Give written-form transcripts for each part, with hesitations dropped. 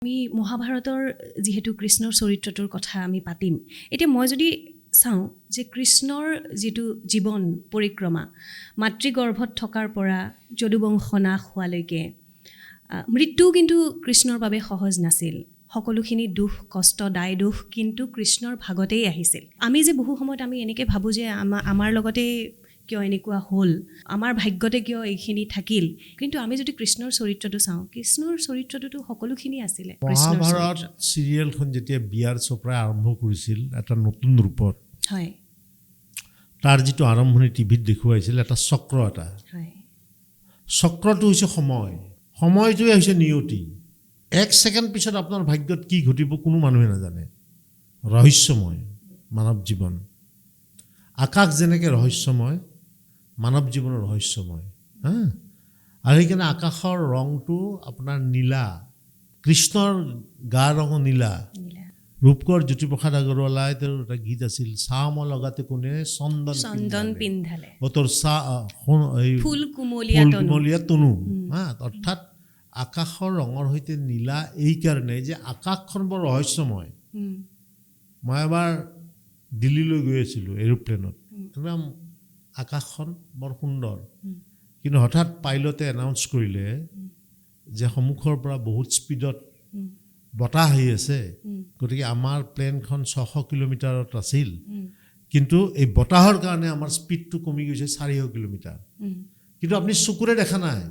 আমি মহাভাৰতৰ যেহেতু কৃষ্ণৰ চৰিত্ৰটোৰ কথা আমি পাতিম এতিয়া মই যদি চাওঁ যে কৃষ্ণৰ যেটো জীৱন পৰিক্ৰমা মাতৃগৰ্ভত থকাৰ পৰা যদুবংশ নাশ হোৱালৈকে মৃত্যু কিন্তু কৃষ্ণৰ বাবে সহজ নাছিল সকলোখিনি দুখ কষ্ট দায় দুখ কিন্তু কৃষ্ণৰ ভাগতেই আহিছিল আমি যে বহু সময়ত আমি এনেকৈ ভাবো যে আমাৰ লগতে কিয় এনেকুৱা হ'ল আমাৰ ভাগ্যতে কিয় এইখিনি থাকিল কিন্তু আমি যদি কৃষ্ণৰ চৰিত্ৰটো চাওঁ কৃষ্ণৰ চৰিত্ৰটো সকলোখিনি আছিল মহাভাৰত সিৰিয়েলখন যেতিয়া বিআৰ চোপ্ৰাই আৰম্ভ কৰিছিল এটা নতুন ৰূপত হয় তাৰ যেটো আৰম্ভণি টিভিত দেখুৱাইছিল এটা চক্ৰ এটা হয় চক্ৰটো হৈছে সময়টো হৈছে নিয়তি এক সেকেন্ড পিছত আপোনাৰ ভাগ্যত কি ঘটিব কোনো মানুহে নাজানে ৰহস্যময় মানৱ জীৱন আকাশ যেনেকৈ ৰহস্যময় মানৱ জীৱনৰ ৰহস্যময় আৰু সেইকাৰণে আকাশৰ ৰংটো আপোনাৰ নীলা কৃষ্ণৰ গা ৰং নীলা ৰূপকৰ জ্যোতিপ্ৰসাদ আগৰৱালাই তেওঁৰ এটা গীত আছিল চাম লগাতে কোনে চন্দন পিন্ধালে ওতৰ ফুল কুমলীয়া তনু অৰ্থাৎ আকাশৰ ৰঙৰ সৈতে নীলা এই কাৰণে যে আকাশখন বৰ ৰহস্যময় মই এবাৰ দিল্লীলৈ গৈ আছিলোঁ এৰোপ্লেনত একদম আকাশখন বৰ সুন্দৰ কিন্তু হঠাৎ পাইলটে এনাউন্স কৰিলে যে সন্মুখৰ পৰা বহুত স্পীডত বতাহ আহি আছে গতিকে আমাৰ প্লেনখন 600 কিলোমিটাৰত আছিল কিন্তু এই বতাহৰ কাৰণে আমাৰ স্পীডটো কমি গৈছে 400 কিলোমিটাৰ কিন্তু আপুনি চকুৰে দেখা নাই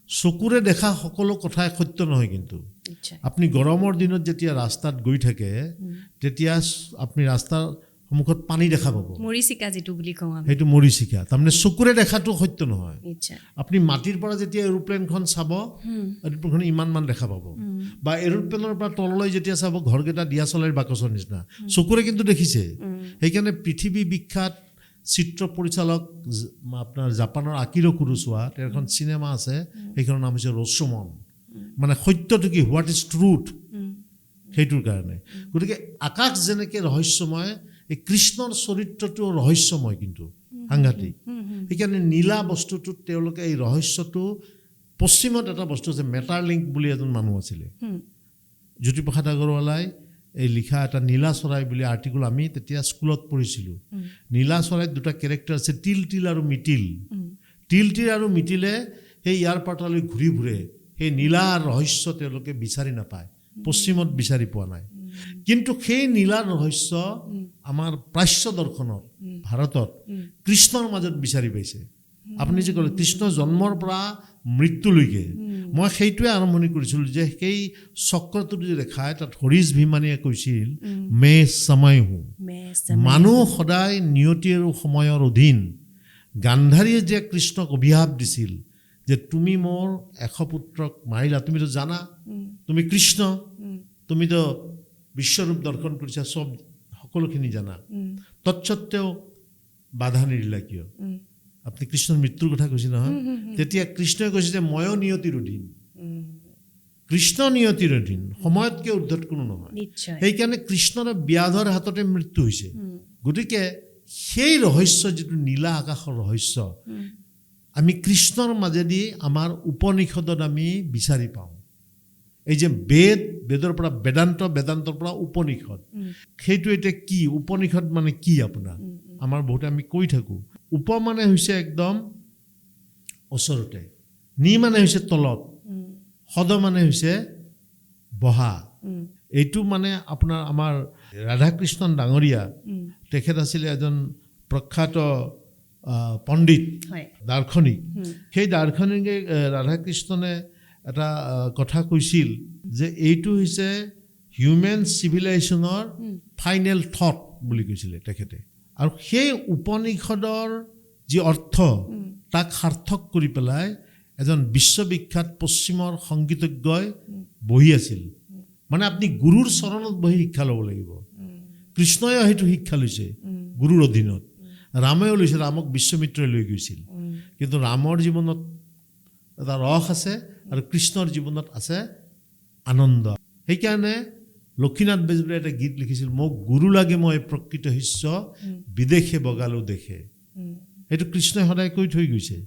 চকুৰে দেখা সকলো কথাই সত্য নহয় কিন্তু আপুনি গৰমৰ দিনত যেতিয়া ৰাস্তাত গৈ থাকে তেতিয়া আপুনি ৰাস্তাৰ সন্মুখত পানী দেখা পাব মৰিচিকা যেটো বুলি কওঁ আমি সেইটো মৰিচিকা তাৰমানে চকুৰে দেখাটো সত্য নহয় আপুনি মাটিৰ পৰা যেতিয়া এৰোপ্লেনখন চাব এৰোপ্লেনখন ইমানমান দেখা পাব বা এৰোপ্লেনৰ পৰা তললৈ যেতিয়া চাব ঘৰকেইটা দিয়াচলাইৰ বাকচৰ নিচিনা চকুৰে কিন্তু দেখিছে সেইকাৰণে পৃথিৱী বিখ্যাত চিত্ৰ পৰিচালক আপোনাৰ জাপানৰ আকিৰো কুৰোছাৱা তেওঁৰ এখন চিনেমা আছে সেইখনৰ নাম হৈছে ৰশ্বমন মানে সত্যটো কি হোৱাট ইজ ট্ৰুথ সেইটোৰ কাৰণে গতিকে আকাশ যেনেকৈ ৰহস্যময় এই কৃষ্ণৰ চৰিত্ৰটো ৰহস্যময় কিন্তু সাংঘাতিক সেইকাৰণে নীলা বস্তুটোত তেওঁলোকে এই ৰহস্যটো পশ্চিমত এটা বস্তু আছে মেটাৰলিংক বুলি এজন মানুহ আছিলে জ্যোতিপ্ৰসাদ আগৰৱালাই এই লিখা এটা নীলা চৰাই বুলি আৰ্টিকল আমি তেতিয়া স্কুলত পঢ়িছিলোঁ নীলা চৰাইত দুটা কেৰেক্টাৰ আছে তিল আৰু মিতিল তিল আৰু মিতিলে সেই ইয়াৰ পাতালৈ ঘূৰি ফুৰে সেই নীলা ৰহস্য তেওঁলোকে বিচাৰি নাপায় পশ্চিমত বিচাৰি পোৱা নাই কিন্তু সেই নীলাৰ ৰহস্য আমাৰ প্ৰাচ্য দৰ্শনত ভাৰতত কৃষ্ণৰ মাজত বিচাৰি পাইছে আপুনি যে ক'লে কৃষ্ণ জন্মৰ পৰা মৃত্যুলৈকে মই সেইটোৱে আৰম্ভণি কৰিছিলোঁ যে সেই চক্ৰটো যে দেখায় তাত হৰিশ ভীমানীয়ে কৈছিল মে সময় হো মানুহ সদায় নিয়তি আৰু সময়ৰ অধীন গান্ধাৰীয়ে যে কৃষ্ণক অভিশাপ দিছিল যে তুমি মোৰ 100 পুত্ৰক মাৰিলা তুমিতো জানা তুমি কৃষ্ণ তুমিতো বিশ্বৰূপ দৰ্শন কৰিছা সব সকলোখিনি জানা তৎসত্ত্বেও বাধা নিদিলা কিয় আপুনি কৃষ্ণৰ মৃত্যুৰ কথা কৈছে নহয় তেতিয়া কৃষ্ণই কৈছে যে ময়ো নিয়তিৰ অধীন কৃষ্ণ নিয়তিৰ অধীন সময়তকৈ উৰ্ধত কোনো নহয় সেইকাৰণে কৃষ্ণৰ ব্যাধৰ হাততে মৃত্যু হৈছে গতিকে সেই ৰহস্য যিটো নীলা আকাশৰ ৰহস্য আমি কৃষ্ণৰ মাজেদি আমাৰ উপনিষদত আমি বিচাৰি পাওঁ এই যে বেদৰ পৰা বেদান্তৰ পৰা উপনিষদ সেইটো এতিয়া কি উপনিষদ মানে কি আপোনাৰ আমাৰ বহুতে আমি কৈ থাকোঁ উপ মানে হৈছে একদম ওচৰতে নি মানে হৈছে তলত সদ মানে হৈছে বহা এইটো মানে আপোনাৰ আমাৰ ৰাধাকৃষ্ণন ডাঙৰীয়া তেখেত আছিলে এজন প্ৰখ্যাত পণ্ডিত দাৰ্শনিক সেই দাৰ্শনিকে ৰাধাকৃষ্ণনে এটা কথা কৈছিল যে এইটো হৈছে হিউমেন চিভিলাইজেশ্যনৰ ফাইনেল থট বুলি কৈছিলে তেখেতে আৰু সেই উপনিষদৰ যি অৰ্থ তাক সাৰ্থক কৰি পেলাই এজন বিশ্ববিখ্যাত পশ্চিমৰ সংগীতজ্ঞই বহি আছিল মানে আপুনি গুৰুৰ চৰণত বহি শিক্ষা ল'ব লাগিব কৃষ্ণয়ো সেইটো শিক্ষা লৈছে গুৰুৰ অধীনত ৰামেও লৈছে ৰামক বিশ্বমিত্ৰই লৈ গৈছিল কিন্তু ৰামৰ জীৱনত এটা ৰস আছে আৰু কৃষ্ণৰ জীৱনত আছে আনন্দ সেইকাৰণে লক্ষ্মীনাথ বেজবৰুৱাই এটা গীত লিখিছিল মোক গুৰু লাগে মই প্ৰকৃত শিষ্য বিদেশে বগালো দেখে এইটো কৃষ্ণই সদায় কৈ থৈ গৈছে